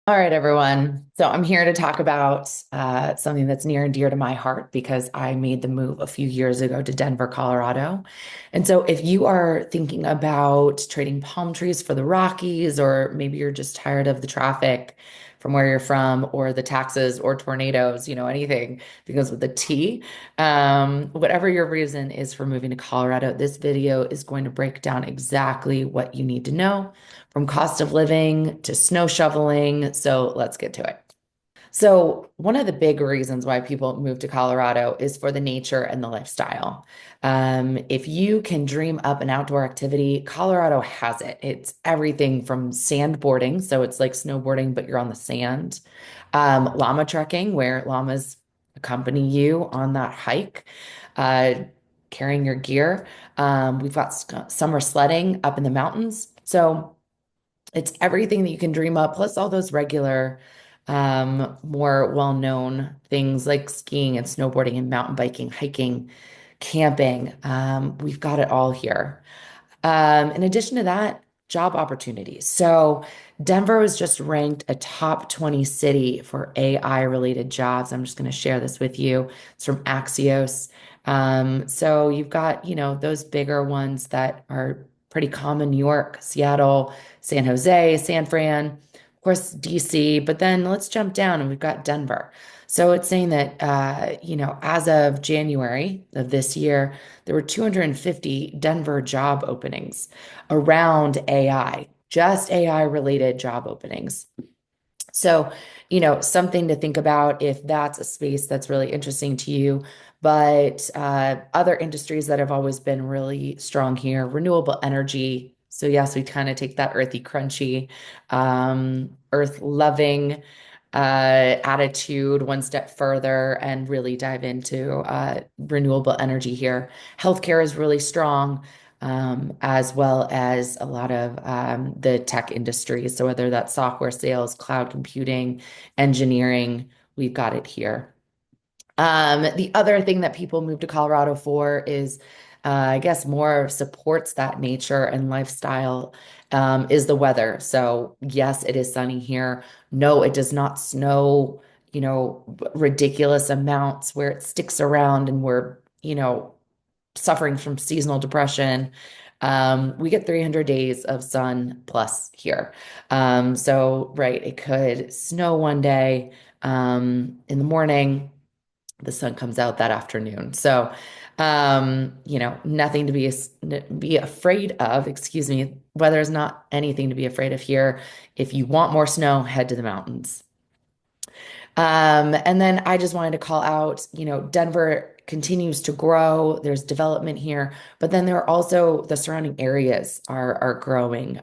All right, everyone. So I'm here to talk about something that's near and dear to my heart because I made the move a few years ago to Denver, Colorado. And so if you are thinking about trading palm trees for the Rockies, or maybe you're just tired of the traffic from where you're from, or the taxes or tornadoes, anything because with the T, whatever your reason is for moving to Colorado, this video is going to break down exactly what you need to know from cost of living to snow shoveling. So let's get to it. So, one of the big reasons why people move to Colorado is for the nature and the lifestyle. If you can dream up an outdoor activity, Colorado has it. It's everything from sandboarding, so it's like snowboarding, but you're on the sand, llama trekking, where llamas accompany you on that hike, uh, carrying your gear. We've got summer sledding up in the mountains. So, it's everything that you can dream up, plus all those regular, more well-known things like skiing and snowboarding and mountain biking, hiking, camping. We've got it all here. In addition to that, job opportunities. So Denver was just ranked a top 20 city for AI related jobs. I'm just going to share this with you. It's from Axios. So you've got, those bigger ones that are pretty common: New York, Seattle, San Jose, San Fran, of course, DC. But then let's jump down and we've got Denver. So it's saying that, as of January of this year, there were 250 Denver job openings around AI, just AI related job openings. So, something to think about if that's a space that's really interesting to you. But other industries that have always been really strong here: renewable energy. So, yes, we kind of take that earthy, crunchy, earth loving attitude one step further and really dive into renewable energy here. Healthcare is really strong, as well as a lot of the tech industry. So whether that's software sales, cloud computing, engineering, we've got it here. The other thing that people move to Colorado for is, I guess, more supports that nature and lifestyle, is the weather. So, yes, it is sunny here. No, it does not snow, ridiculous amounts where it sticks around and we're, suffering from seasonal depression. We get 300 days of sun plus here. So, right, it could snow one day in the morning, the sun comes out that afternoon. So, nothing to be afraid of. Excuse me. Weather is not anything to be afraid of here. If you want more snow, head to the mountains. And then I just wanted to call out, Denver continues to grow. There's development here, but then there are also the surrounding areas are growing.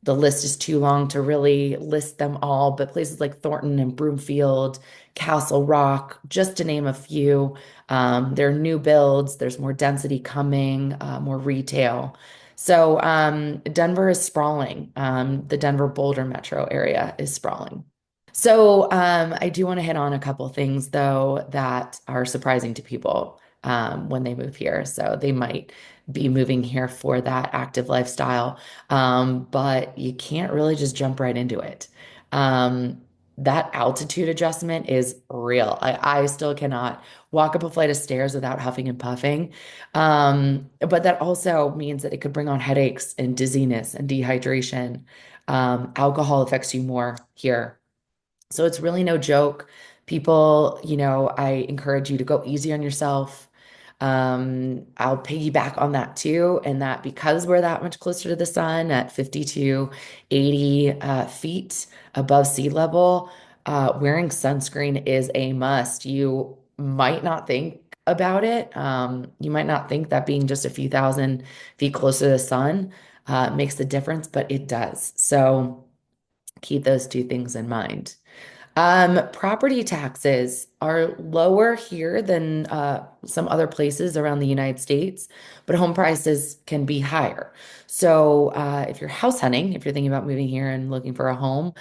The list is too long to really list them all, but places like Thornton and Broomfield, Castle Rock, just to name a few. There are new builds, there's more density coming, more retail. So Denver is sprawling. The Denver Boulder metro area is sprawling. So I do want to hit on a couple things though that are surprising to people when they move here. So they might be moving here for that active lifestyle, but you can't really just jump right into it. That altitude adjustment is real. I still cannot walk up a flight of stairs without huffing and puffing. But that also means that it could bring on headaches and dizziness and dehydration. Alcohol affects you more here, so it's really no joke. People, I encourage you to go easy on yourself. I'll piggyback on that too. And that because we're that much closer to the sun at 50 to 80 feet above sea level, wearing sunscreen is a must. You might not think about it. You might not think that being just a few thousand feet closer to the sun makes the difference, but it does. So keep those two things in mind. Property taxes are lower here than some other places around the United States, but home prices can be higher. So, if you're house hunting, if you're thinking about moving here and looking for a home,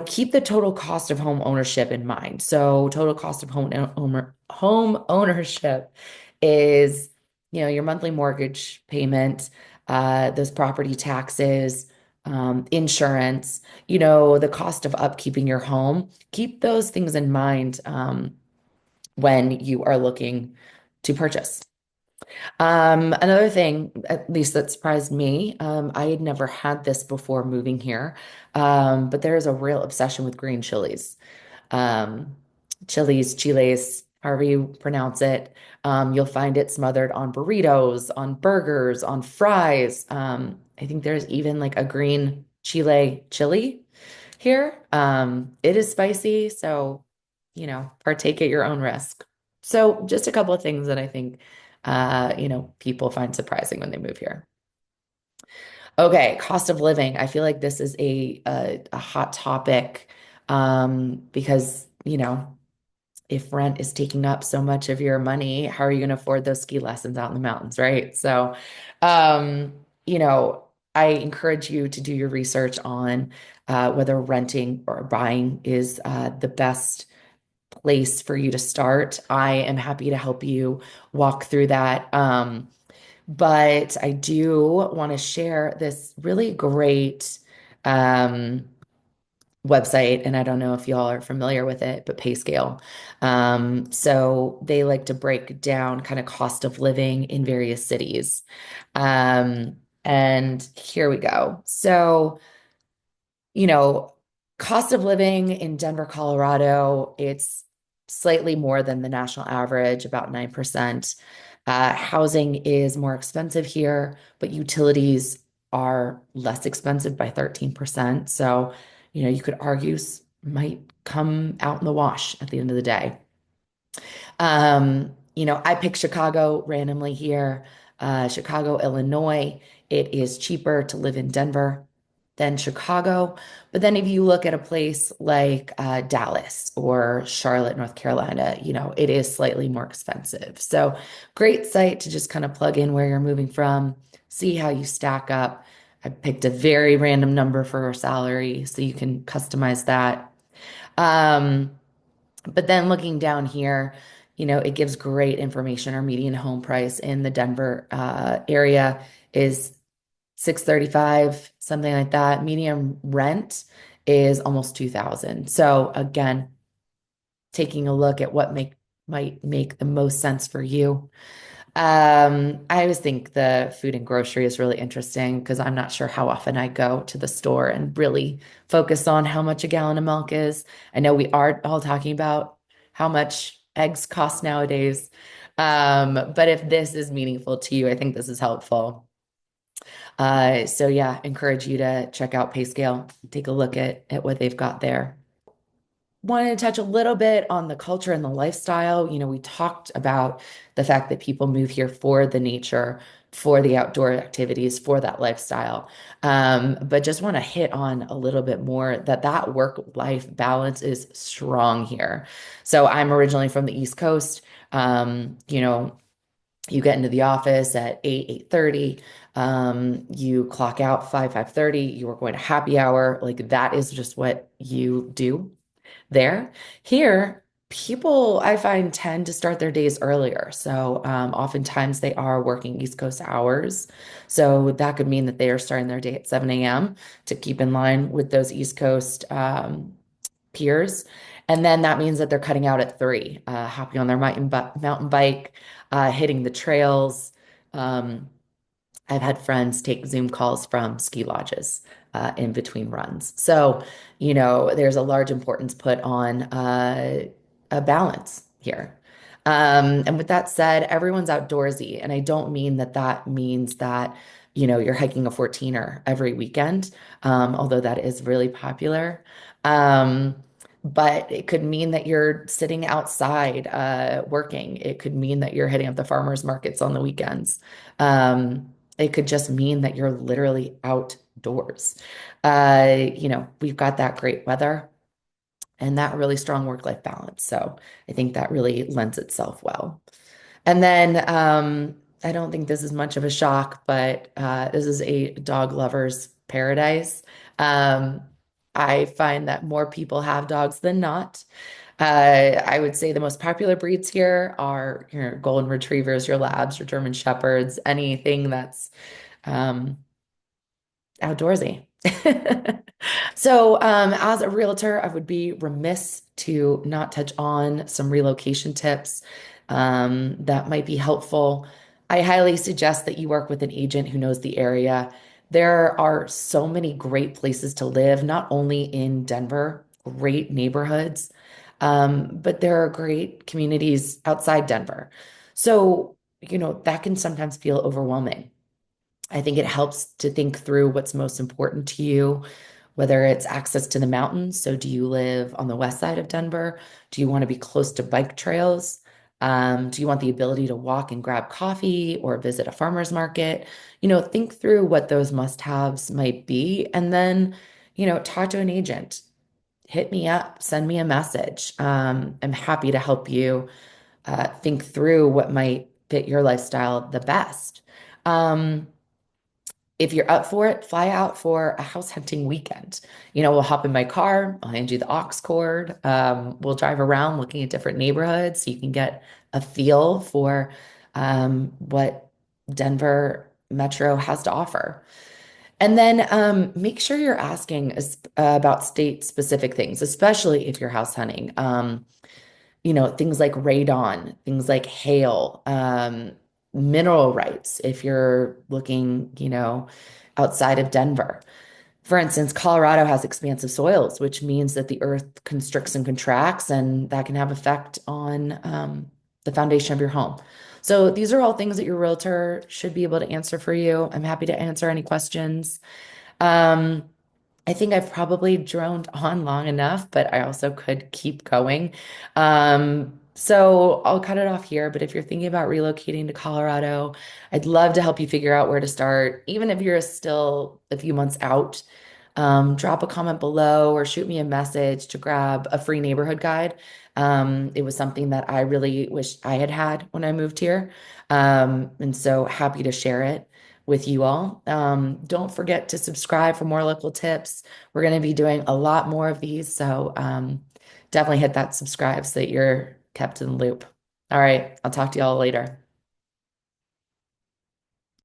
keep the total cost of home ownership in mind. So, total cost of home ownership is, your monthly mortgage payment, those property taxes. insurance, the cost of upkeeping your home. Keep those things in mind when you are looking to purchase. Another thing, at least that surprised me, I had never had this before moving here, but there is a real obsession with green chilies. Um, chiles, however you pronounce it. You'll find it smothered on burritos, on burgers, on fries. I think there's even like a green chili here. It is spicy, so partake at your own risk. So just a couple of things that I think people find surprising when they move here. Okay, cost of living. I feel like this is a hot topic because, if rent is taking up so much of your money, how are you going to afford those ski lessons out in the mountains, right? So, um, you know, I encourage you to do your research on whether renting or buying is the best place for you to start. I am happy to help you walk through that. But I do want to share this really great um, website, and I don't know if y'all are familiar with it, but PayScale. So they like to break down kind of cost of living in various cities. And here we go. So, you know, cost of living in Denver, Colorado, it's slightly more than the national average, about 9%. Housing is more expensive here, but utilities are less expensive by 13%. So, you could argue might come out in the wash at the end of the day. I picked Chicago randomly here. Chicago, Illinois. It is cheaper to live in Denver than Chicago. But then if you look at a place like Dallas or Charlotte, North Carolina, it is slightly more expensive. So great site to just kind of plug in where you're moving from, see how you stack up. I picked a very random number for our salary, so you can customize that. Um, but then looking down here, it gives great information. Our median home price in the Denver area is 635, something like that. Median rent is almost 2000. So again, taking a look at what might make the most sense for you. I always think the food and grocery is really interesting because I'm not sure how often I go to the store and really focus on how much a gallon of milk is. I know we are all talking about how much eggs cost nowadays. But if this is meaningful to you, I think this is helpful. So yeah, encourage you to check out PayScale, take a look at what they've got there. Wanted to touch a little bit on the culture and the lifestyle. We talked about the fact that people move here for the nature, for the outdoor activities, for that lifestyle. But just want to hit on a little bit more that work-life balance is strong here. So I'm originally from the East Coast. You get into the office at 8, 8:30. You clock out 5, 5:30. You are going to happy hour. Like that is just what you do there. Here, people I find tend to start their days earlier. So oftentimes they are working East Coast hours. So that could mean that they are starting their day at 7 a.m. to keep in line with those East Coast peers. And then that means that they're cutting out at 3, hopping on their mountain bike, hitting the trails. Um, I've had friends take Zoom calls from ski lodges in between runs. So, there's a large importance put on a balance here. And with that said, everyone's outdoorsy. And I don't mean that means that, you're hiking a 14er every weekend, although that is really popular. Um, but it could mean that you're sitting outside working. It could mean that you're hitting up the farmers markets on the weekends. It could just mean that you're literally outdoors. We've got that great weather and that really strong work-life balance. So I think that really lends itself well. And then I don't think this is much of a shock, but this is a dog lover's paradise. Um, I find that more people have dogs than not. I would say the most popular breeds here are your golden retrievers, your labs, your German shepherds, anything that's um, outdoorsy. So, as a realtor, I would be remiss to not touch on some relocation tips that might be helpful. I highly suggest that you work with an agent who knows the area. There are so many great places to live, not only in Denver, great neighborhoods, but there are great communities outside Denver. So, that can sometimes feel overwhelming. I think it helps to think through what's most important to you, whether it's access to the mountains. So, do you live on the west side of Denver? Do you want to be close to bike trails? Do you want the ability to walk and grab coffee or visit a farmer's market? Think through what those must-haves might be, and then, talk to an agent. Hit me up, send me a message. I'm happy to help you think through what might fit your lifestyle the best. Um, if you're up for it, fly out for a house hunting weekend. We'll hop in my car, I'll hand you the aux cord. We'll drive around looking at different neighborhoods so you can get a feel for what Denver Metro has to offer. And then make sure you're asking about state specific things, especially if you're house hunting. Things like radon, things like hail, mineral rights, if you're looking, outside of Denver. For instance, Colorado has expansive soils, which means that the earth constricts and contracts, and that can have effect on the foundation of your home. So these are all things that your realtor should be able to answer for you. I'm happy to answer any questions. Um, I think I've probably droned on long enough, but I also could keep going. So I'll cut it off here. But if you're thinking about relocating to Colorado, I'd love to help you figure out where to start. Even if you're still a few months out, drop a comment below or shoot me a message to grab a free neighborhood guide. It was something that I really wish I had had when I moved here. And so happy to share it with you all. Don't forget to subscribe for more local tips. We're going to be doing a lot more of these, so definitely hit that subscribe so that you're kept in the loop. All right, I'll talk to you all later.